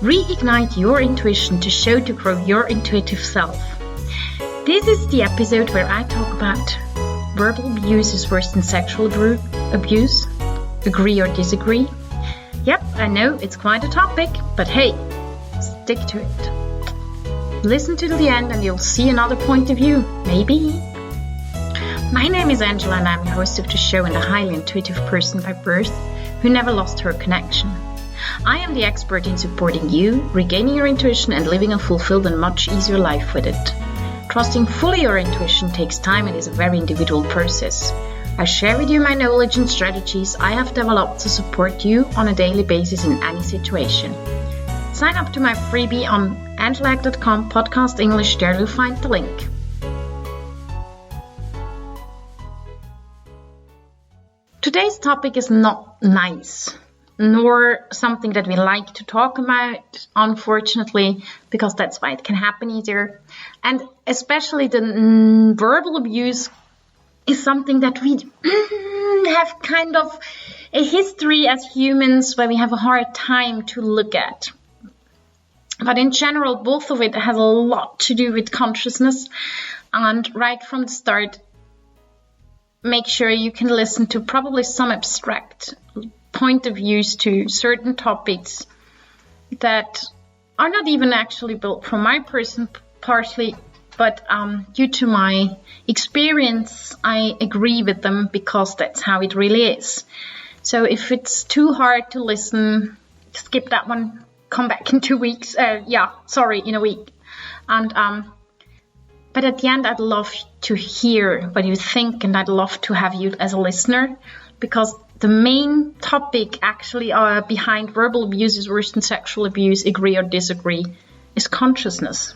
Reignite your intuition to show to grow your intuitive self. This is the episode where I talk about verbal abuse is worse than sexual abuse. Agree or disagree? Yep, I know it's quite a topic, but hey, stick to it. Listen to the end and you'll see another point of view, maybe. My name is Angela and I'm the host of the show and a highly intuitive person by birth who never lost her connection. I am the expert in supporting you, regaining your intuition and living a fulfilled and much easier life with it. Trusting fully your intuition takes time and is a very individual process. I share with you my knowledge and strategies I have developed to support you on a daily basis in any situation. Sign up to my freebie on angelaegg.com podcast English, there you'll find the link. Today's topic is not nice, nor something that we like to talk about, unfortunately, because that's why it can happen easier. And especially the verbal abuse is something that we have kind of a history as humans where we have a hard time to look at. But in general, both of it has a lot to do with consciousness. And right from the start, make sure you can listen to probably some abstract point of views to certain topics that are not even actually built from my person partially, but due to my experience, I agree with them because that's how it really is. So if it's too hard to listen, skip that one, come back in 2 weeks. In a week. And but at the end, I'd love to hear what you think, and I'd love to have you as a listener, because the main topic actually behind verbal abuse is worse than sexual abuse, agree or disagree, is consciousness.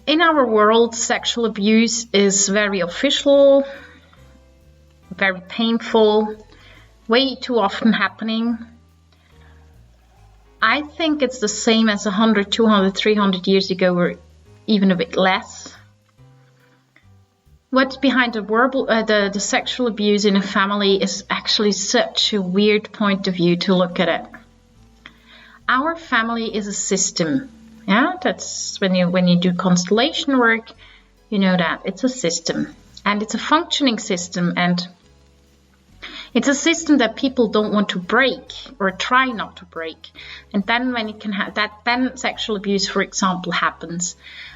In our world, sexual abuse is very official, very painful, way too often happening. I think it's the same as 100, 200, 300 years ago, or even a bit less. What's behind the sexual abuse in a family is actually such a weird point of view to look at it. Our family is a system. Yeah, that's when you do constellation work, you know that it's a system, and it's a functioning system, and it's a system that people don't want to break or try not to break. And then when it can then sexual abuse, for example, happens.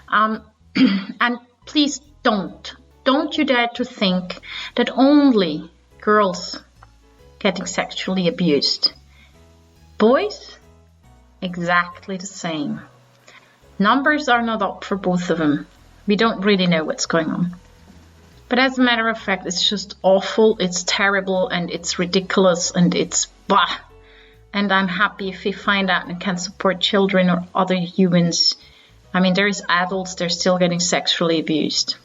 And please don't you dare to think that only girls getting sexually abused. Boys, exactly the same. Numbers are not up for both of them. We don't really know what's going on. But as a matter of fact, it's just awful, it's terrible, and it's ridiculous, and it's bah. And I'm happy if we find out and can support children or other humans. I mean, there's adults, they're still getting sexually abused.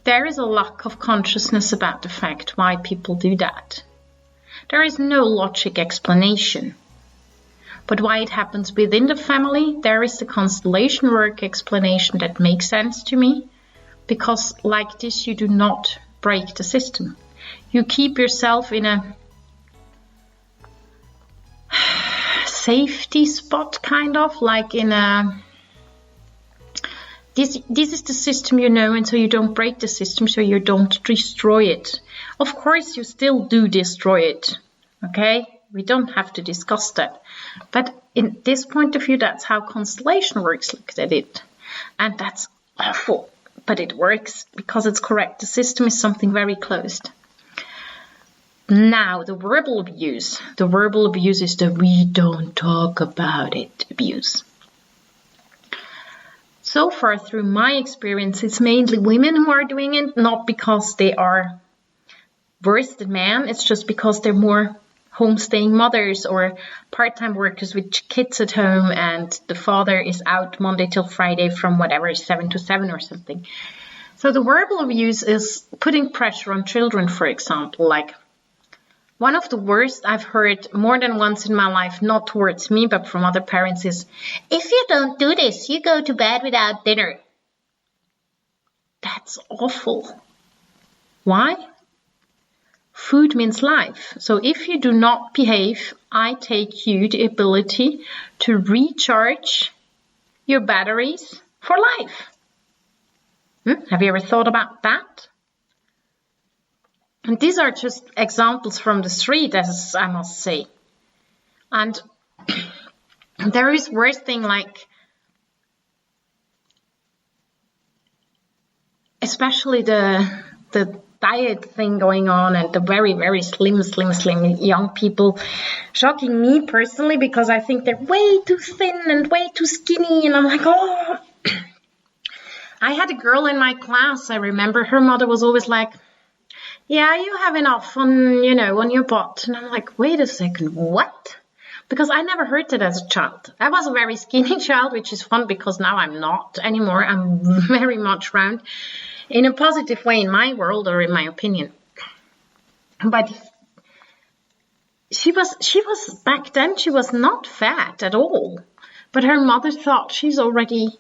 There is a lack of consciousness about the fact why people do that. There is no logic explanation. But why it happens within the family, there is the constellation work explanation that makes sense to me. Because like this, you do not break the system. You keep yourself in a safety spot, kind of, like in a... This is the system you know, and so you don't break the system, so you don't destroy it. Of course, you still do destroy it, okay? We don't have to discuss that. But in this point of view, that's how constellation works, looked at it. And that's awful. But it works because it's correct. The system is something very closed. Now, the verbal abuse. The verbal abuse is the we don't talk about it abuse. So far, through my experience, it's mainly women who are doing it, not because they are worse than men. It's just because they're more homestaying mothers or part-time workers with kids at home, and the father is out Monday till Friday from whatever, 7 to 7 or something. So the verbal abuse is putting pressure on children, for example. Like, one of the worst I've heard more than once in my life, not towards me, but from other parents, is, if you don't do this, you go to bed without dinner. That's awful. Why? food means life. So if you do not behave, I take you the ability to recharge your batteries for life. Have you ever thought about that? And these are just examples from the street, as I must say. And there is worse thing, like especially the diet thing going on, and the very, very slim young people, shocking me personally, because I think they're way too thin and way too skinny, and I'm like, oh. I had a girl in my class, I remember her mother was always like, yeah, you have enough on your butt. And I'm like, wait a second, what? Because I never heard that as a child. I was a very skinny child, which is fun because now I'm not anymore. I'm very much round in a positive way in my world, or in my opinion. But she was back then, she was not fat at all. But her mother thought she's already,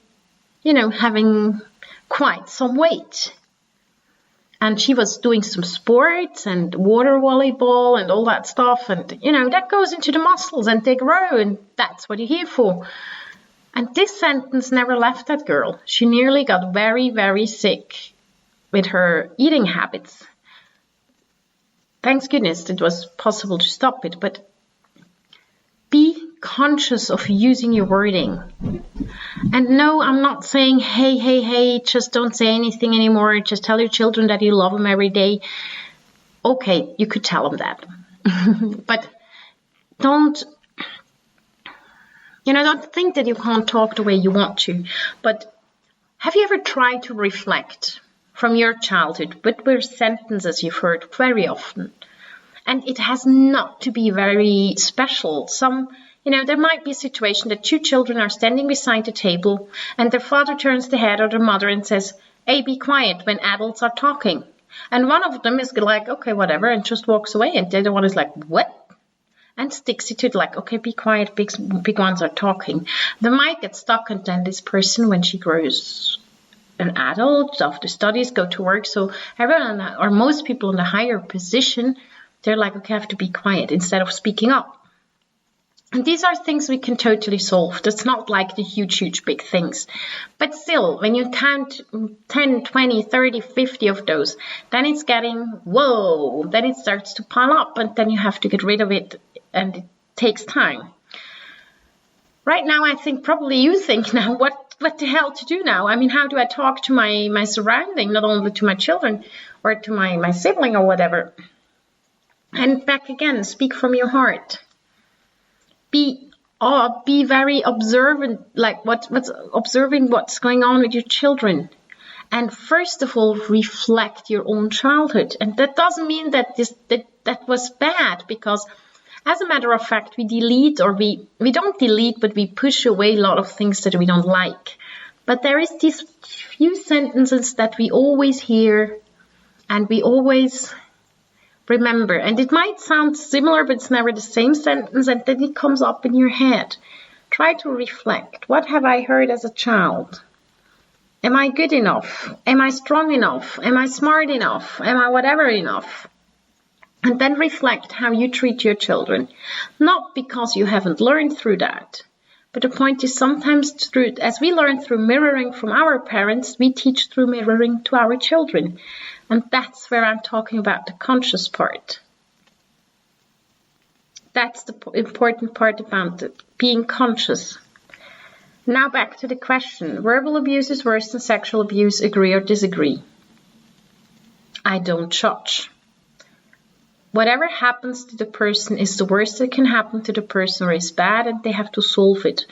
having quite some weight. And she was doing some sports and water volleyball and all that stuff. And, that goes into the muscles and they grow, and that's what you're here for. And this sentence never left that girl. She nearly got very, very sick with her eating habits. Thanks goodness it was possible to stop it. But be conscious of using your wording. And no, I'm not saying, hey, just don't say anything anymore. Just tell your children that you love them every day. Okay, you could tell them that. But don't think that you can't talk the way you want to. But have you ever tried to reflect from your childhood what were sentences you've heard very often? And it has not to be very special. There might be a situation that two children are standing beside the table and their father turns the head of their mother and says, hey, be quiet when adults are talking. And one of them is like, okay, whatever, and just walks away. And the other one is like, what? And sticks it to it like, okay, be quiet, big ones are talking. They might get stuck, and then this person, when she grows an adult, after studies, go to work. So everyone, or most people in the higher position, they're like, okay, I have to be quiet instead of speaking up. And these are things we can totally solve. That's not like the huge, big things. But still, when you count 10, 20, 30, 50 of those, then it's getting, whoa, then it starts to pile up, and then you have to get rid of it, and it takes time. Right now, I think probably you think now, what the hell to do now? I mean, how do I talk to my surrounding, not only to my children or to my sibling or whatever? And back again, speak from your heart. Be very observant, like observing what's going on with your children. And first of all, reflect your own childhood. And that doesn't mean that that was bad, because as a matter of fact, we delete, or we don't delete, but we push away a lot of things that we don't like. But there is these few sentences that we always hear and we always remember. And it might sound similar, but it's never the same sentence, and then it comes up in your head. Try to reflect. What have I heard as a child? Am I good enough? Am I strong enough? Am I smart enough? Am I whatever enough? And then reflect how you treat your children. Not because you haven't learned through that, but the point is sometimes as we learn through mirroring from our parents, we teach through mirroring to our children. And that's where I'm talking about the conscious part. That's the important part about it, being conscious. Now back to the question. Verbal abuse is worse than sexual abuse. Agree or disagree? I don't judge. Whatever happens to the person is the worst that can happen to the person, or is bad, and they have to solve it.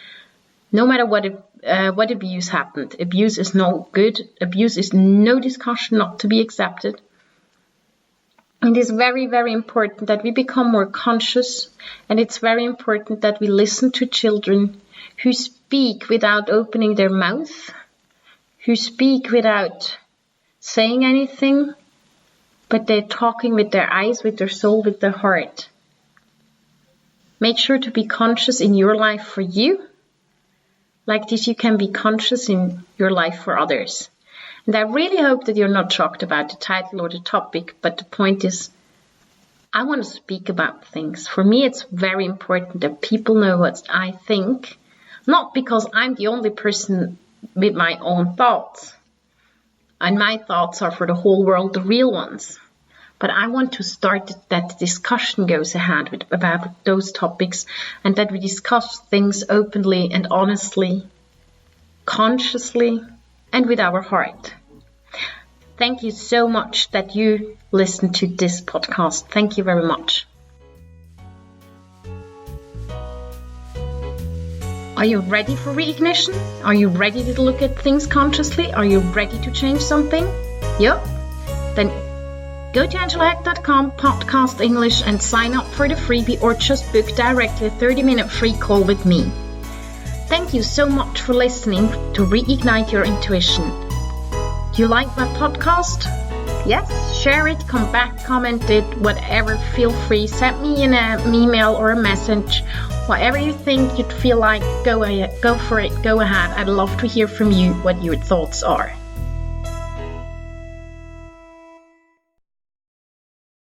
No matter what abuse happened. Abuse is no good. Abuse is no discussion, not to be accepted. It is very, very important that we become more conscious, and it's very important that we listen to children who speak without opening their mouth, who speak without saying anything, but they're talking with their eyes, with their soul, with their heart. Make sure to be conscious in your life for you. Like this, you can be conscious in your life for others. And I really hope that you're not shocked about the title or the topic, but the point is, I want to speak about things. For me, it's very important that people know what I think, not because I'm the only person with my own thoughts, and my thoughts are for the whole world, the real ones. But I want to start that discussion goes ahead about those topics, and that we discuss things openly and honestly, consciously, and with our heart. Thank you so much that you listened to this podcast. Thank you very much. Are you ready for reignition? Are you ready to look at things consciously? Are you ready to change something? Yep. Then go to angelaheck.com, podcast English, and sign up for the freebie, or just book directly a 30-minute free call with me. Thank you so much for listening to Reignite Your Intuition. Do you like my podcast? Yes, share it, come back, comment it, whatever, feel free. Send me an email or a message. Whatever you think you'd feel like, go for it, go ahead. I'd love to hear from you what your thoughts are.